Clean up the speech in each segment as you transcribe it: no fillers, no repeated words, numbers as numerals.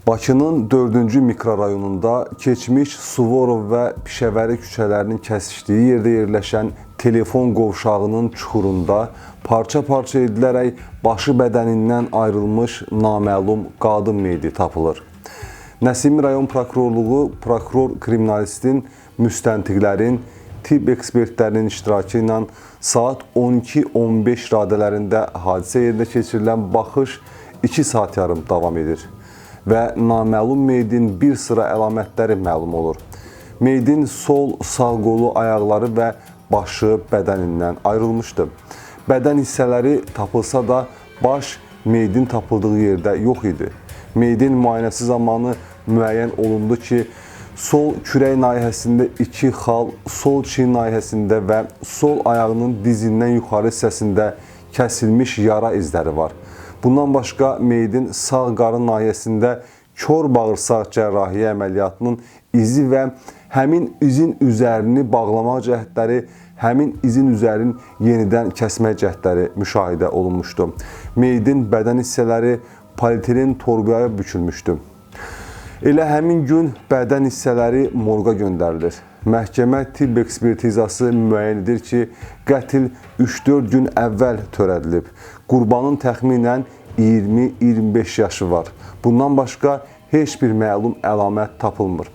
Bakının 4-cü mikrorayonunda keçmiş Suvorov və Pişəvəri küçələrinin kəsişdiyi yerdə yerləşən telefon qovşağının çuxurunda parça-parça edilərək başı bədənindən ayrılmış naməlum qadın meyidi tapılır. Nəsimi rayon prokurorluğu, prokuror kriminalistin, müstəntiqlərin, tibb ekspertlərinin iştirakı ilə saat 12:15 radələrində hadisə yerində keçirilən baxış 2 saat yarım davam edir və naməlum meyidin bir sıra əlamətləri məlum olur. Meyidin sol, sağ qolu, ayaqları və başı bədənindən ayrılmışdı. Bədən hissələri tapılsa da baş meyidin tapıldığı yerdə yox idi. Meyidin müayinəsi zamanı müəyyən olundu ki, sol kürək nahiyəsində 2 xal, sol çiyin nahiyəsində və sol ayağının dizindən yuxarı hissəsində kəsilmiş yara izləri var. Bundan başqa meyidin sağ qarın nahiyəsində kör bağırsaq cərrahiyyə əməliyyatının izi və həmin izin üzərini bağlamaq cəhdləri, həmin izin üzərin yenidən kəsmək cəhdləri müşahidə olunmuşdu. Meyidin bədən hissələri polietilen torbaya bükülmüşdü. Elə həmin gün bədən hissələri morqa göndərilir. Məhkəmə tibb ekspertizası müəyyən edir ki, qətil 3-4 gün əvvəl törədilib. Qurbanın təxminən 20-25 yaşı var. Bundan başqa heç bir məlum əlamət tapılmır.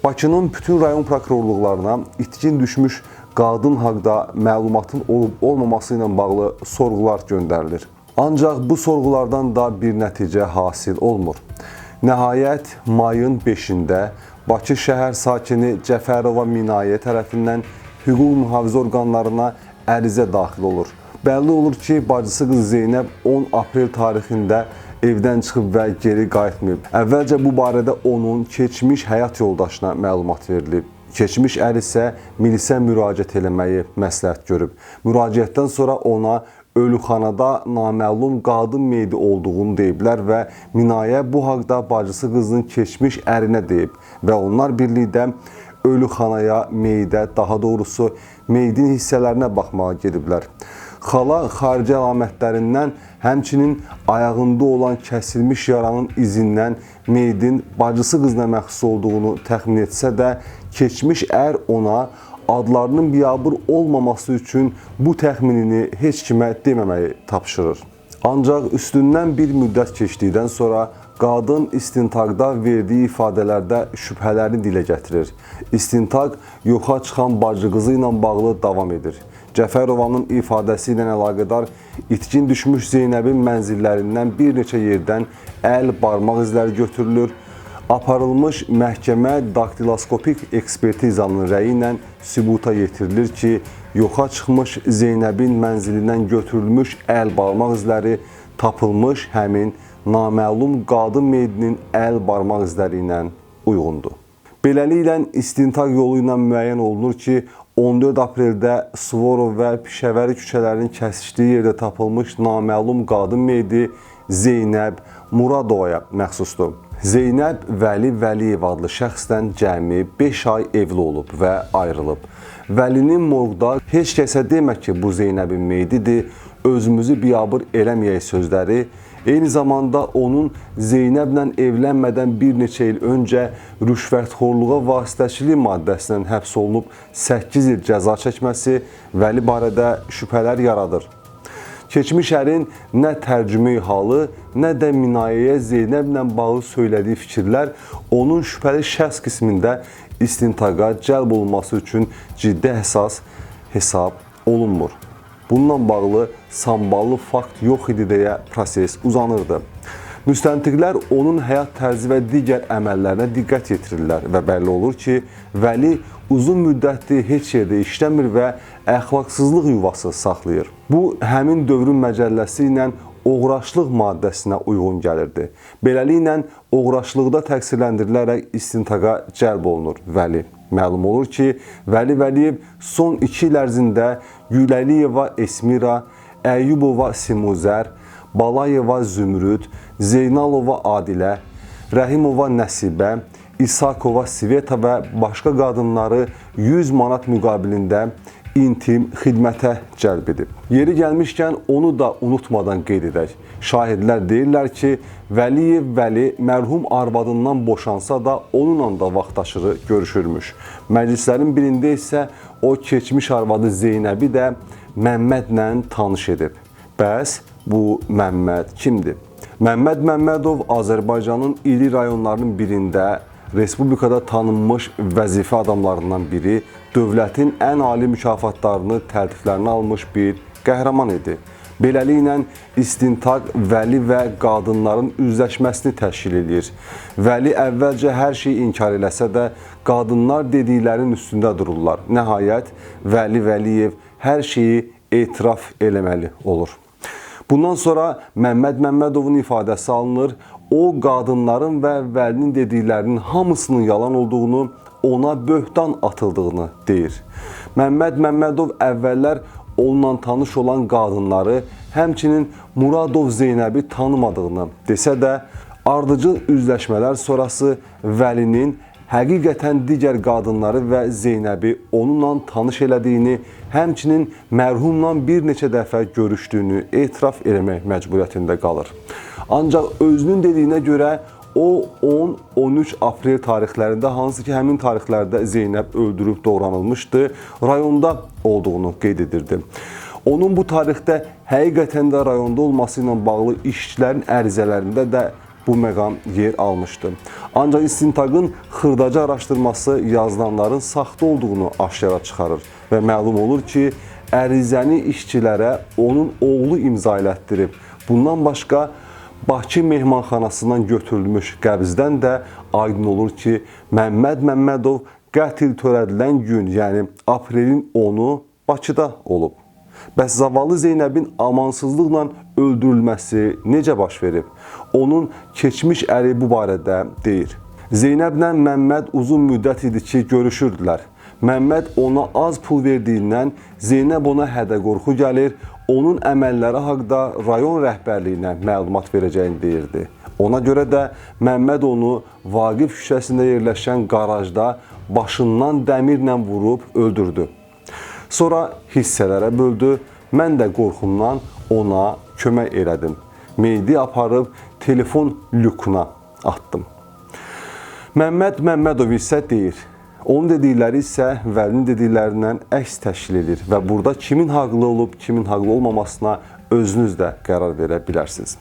Bakının bütün rayon prokurorluqlarına itkin düşmüş qadın haqqında məlumatın olub-olmaması ilə bağlı sorğular göndərilir. Ancaq bu sorğulardan da bir nəticə hasil olmur. Nəhayət, mayın 5-də Bakı şəhər sakini Cəfərova Minayə tərəfindən hüquq mühafizə orqanlarına ərizə daxil olur. Bəlli olur ki, bacısı qız Zeynəb 10 aprel tarixində evdən çıxıb və geri qayıtmayıb. Əvvəlcə bu barədə onun keçmiş həyat yoldaşına məlumat verilib. Keçmiş ər isə milisə müraciət eləməyi məsləhət görüb. Müraciətdən sonra ona ölüxanada naməlum qadın meyidi olduğunu deyiblər və Minayə bu haqda bacısı qızın keçmiş ərinə deyib və onlar birlikdə ölüxanaya, meyidə, daha doğrusu meyidin hissələrinə baxmağa gediblər. Xala xarici əlamətlərindən, həmçinin ayağında olan kəsilmiş yaranın izindən meyidin bacısı qızına məxsus olduğunu təxmin etsə də, keçmiş ər ona adlarının biabır olmaması üçün bu təxminini heç kimə deməməyi tapşırır. Ancaq üstündən bir müddət keçdikdən sonra qadın istintaqda verdiyi ifadələrdə şübhələrini dilə gətirir. İstintaq yoxa çıxan bacı qızı ilə bağlı davam edir. Cəfərovanın ifadəsi ilə əlaqədar itkin düşmüş Zeynəbin mənzillərindən bir neçə yerdən əl, barmaq izləri götürülür. Aparılmış məhkəmə daktiloskopik ekspertizanın rəyi ilə sübuta yetirilir ki, yoxa çıxmış Zeynəbin mənzilindən götürülmüş əl, barmaq izləri tapılmış həmin naməlum qadın meyidinin əl, barmaq izləri ilə uyğundur. Beləliklə, istintaq yolu ilə müəyyən olunur ki, 14 apreldə Suvorov və Pişəvəri küçələrinin kəsişdiyi yerdə tapılmış naməlum qadın meyidi Zeynəb Muradovaya məxsusdur. Zeynəb Vəli Vəliyev adlı şəxsdən cəmi 5 ay evli olub və ayrılıb. Vəlinin morqda heç kəsə demə ki, bu Zeynəbin meyididir, özümüzü biabır eləməyək sözləri, eyni zamanda onun Zeynəblə evlənmədən bir neçə il öncə rüşvətxorluğa vasitəçilik maddəsindən həbs olunub 8 il cəza çəkməsi Vəli barədə şübhələr yaradır. Keçmiş ərin nə tərcümə halı, nə də Minayəyə Zeynəblə bağlı söylədiyi fikirlər onun şübhəli şəxs qismində istintaqa cəlb olunması üçün ciddi əsas hesab olunmur. Bununla bağlı samballı fakt yox idi deyə proses uzanırdı. Müstəntiqlər onun həyat tərzi və digər əməllərinə diqqət yetirirlər və bəlli olur ki, Vəli uzun müddətli heç yerdə işləmir və əxlaqsızlıq yuvası saxlayır. Bu, həmin dövrün məcəlləsi ilə oğraşlıq maddəsinə uyğun gəlirdi. Beləliklə, oğraşlıqda təqsirləndirilərək istintaqa cəlb olunur Vəli. Məlum olur ki, Vəli Vəliyev son 2 il ərzində Güləliyeva Esmira, Əyyubova Simuzər, Balayeva Zümrüd, Zeynalova Adilə, Rəhimova Nəsibə, İsakova Sveta və başqa qadınları 100 manat müqabilində intim xidmətə cəlb edib. Yeri gəlmişkən onu da unutmadan qeyd edək. Şahidlər deyirlər ki, Vəliyev Vəli mərhum arvadından boşansa da onunla da vaxtaşırı görüşürmüş. Məclislərin birində isə o keçmiş arvadı Zeynəbi də Məmmədlə tanış edib. Bəs bu Məmməd kimdir? Məmməd Məmmədov Azərbaycanın iri rayonlarının birində Respublikada tanınmış vəzifə adamlarından biri, dövlətin ən ali mükafatlarını, təltiflərini almış bir qəhrəman idi. Beləliklə, istintaq Vəli və qadınların üzləşməsini təşkil edir. Vəli əvvəlcə hər şeyi inkar eləsə də, qadınlar dediklərinin üstündə dururlar. Nəhayət, Vəli Vəliyev hər şeyi etiraf eləməli olur. Bundan sonra Məmməd Məmmədovun ifadəsi alınır. O, qadınların və Vəlinin dediklərinin hamısının yalan olduğunu, ona böhtan atıldığını deyir. Məmməd Məmmədov əvvəllər onunla tanış olan qadınları, həmçinin Muradov Zeynəbi tanımadığını desə də, ardıcıl üzləşmələr sonrası Vəlinin həqiqətən digər qadınları və Zeynəbi onunla tanış elədiyini, həmçinin mərhumla bir neçə dəfə görüşdüyünü etiraf eləmək məcburiyyətində qalır. Ancaq özünün dediyinə görə o 10-13 aprel tarixlərində, hansı ki həmin tarixlərdə Zeynəb öldürüb doğranılmışdı, rayonda olduğunu qeyd edirdi. Onun bu tarixdə həqiqətən də rayonda olması ilə bağlı işçilərin ərizələrində də bu məqam yer almışdı. Ancaq istintaqın xırdaca araşdırması yazılanların saxta olduğunu aşkara çıxarır və məlum olur ki, ərizəni işçilərə onun oğlu imza elətdirib. Bundan başqa, Bakı mehmanxanasından götürülmüş qəbzdən də aydın olur ki, Məmməd Məmmədov qətl törədilən gün, yəni aprelin 10-u Bakıda olub. Bəs zavallı Zeynəbin amansızlıqla öldürülməsi necə baş verib? Onun keçmiş əri bu barədə deyir. Zeynəblə Məmməd uzun müddət idi ki, görüşürdülər. Məmməd ona az pul verdiyindən Zeynəb ona hədə-qorxu gəlir, onun əməlləri haqda rayon rəhbərliyinə məlumat verəcəyini deyirdi. Ona görə də Məmməd onu Vaqif küçəsində yerləşən qarajda başından dəmirlə vurub öldürdü. Sonra hissələrə böldü, mən də qorxumdan ona kömək elədim. Meydi aparıb telefon lükuna atdım. Məmməd Məmmədov isə deyir, onun dedikləri isə Vəlinin dediklərindən əks təşkil edir və burada kimin haqlı olub, kimin haqlı olmamasına özünüz də qərar verə bilərsiniz.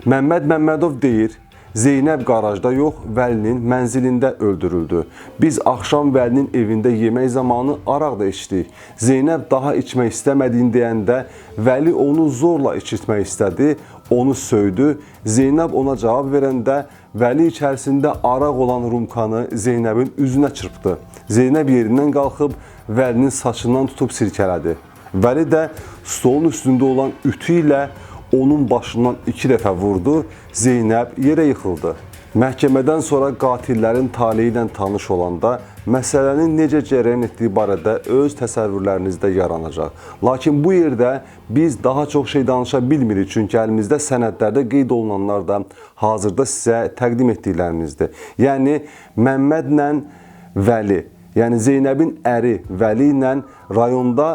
Məmməd Məmmədov deyir, Zeynəb qarajda yox, Vəlinin mənzilində öldürüldü. Biz axşam Vəlinin evində yemək zamanı araq da içdik. Zeynəb daha içmək istəmədiyini deyəndə Vəli onu zorla içirtmək istədi, onu söydü. Zeynəb ona cavab verəndə Vəli içərisində araq olan rumkanı Zeynəbin üzünə çırpdı. Zeynəb yerindən qalxıb Vəlinin saçından tutub sirkələdi. Vəli də stolun üstündə olan ütü ilə onun başından 2 dəfə vurdu, Zeynəb yerə yıxıldı. Məhkəmədən sonra qatillərin taleyi ilə tanış olanda məsələnin necə cərəyan etdiyi barədə öz təsəvvürlərinizdə yaranacaq. Lakin bu yerdə biz daha çox şey danışa bilmirik, çünki əlimizdə sənədlərdə qeyd olunanlar da hazırda sizə təqdim etdiklərimizdir. Yəni Məmmədlə Vəli, yəni Zeynəbin əri Vəli ilə rayonda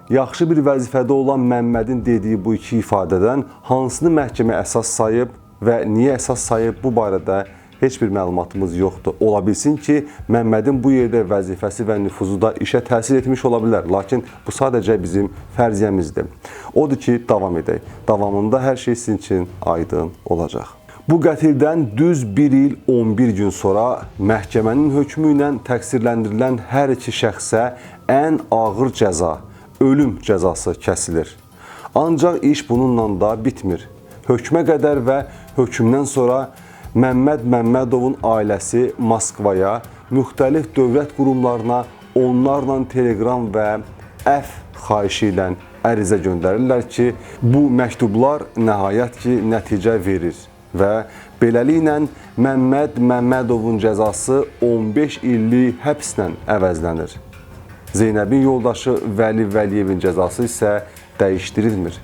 yaxşı bir vəzifədə olan Məmmədin dediyi bu iki ifadədən hansını məhkəmə əsas sayıb və niyə əsas sayıb bu barədə heç bir məlumatımız yoxdur. Ola bilsin ki, Məmmədin bu yerdə vəzifəsi və nüfuzu da işə təsir etmiş ola bilər. Lakin bu sadəcə bizim fərziyyəmizdir. Odur ki, davam edək. Davamında hər şey sizin üçün aydın olacaq. Bu qətildən düz 1 il 11 gün sonra məhkəmənin hökmü ilə təqsirləndirilən hər iki şəxsə ən ağır cəza, ölüm cəzası kəsilir. Ancaq iş bununla da bitmir. Hökmə qədər və hökmdən sonra Məmməd Məmmədovun ailəsi Moskvaya, müxtəlif dövlət qurumlarına onlarla telegram və əfv xahişi ilə ərizə göndərirlər ki, bu məktublar nəhayət ki, nəticə verir və beləliklə Məmməd Məmmədovun cəzası 15 illik həbslə əvəzlənir. Zeynəbin yoldaşı Vəli Vəliyevin cəzası isə dəyişdirilmir.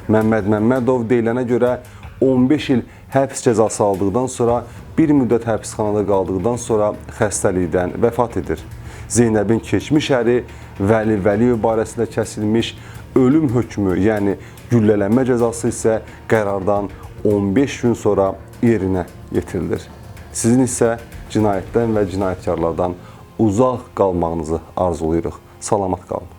Məmməd Məmmədov deyilənə görə 15 il həbs cəzası aldıqdan sonra bir müddət həbsxanada qaldıqdan sonra xəstəlikdən vəfat edir. Zeynəbin keçmiş əri Vəli Vəliyev barəsində kəsilmiş ölüm hökmü, yəni güllələnmə cəzası isə qərardan 15 gün sonra yerinə yetirilir. Sizin isə cinayətdən və cinayətkarlardan uzaq qalmağınızı arzulayırıq. Salamat qalın.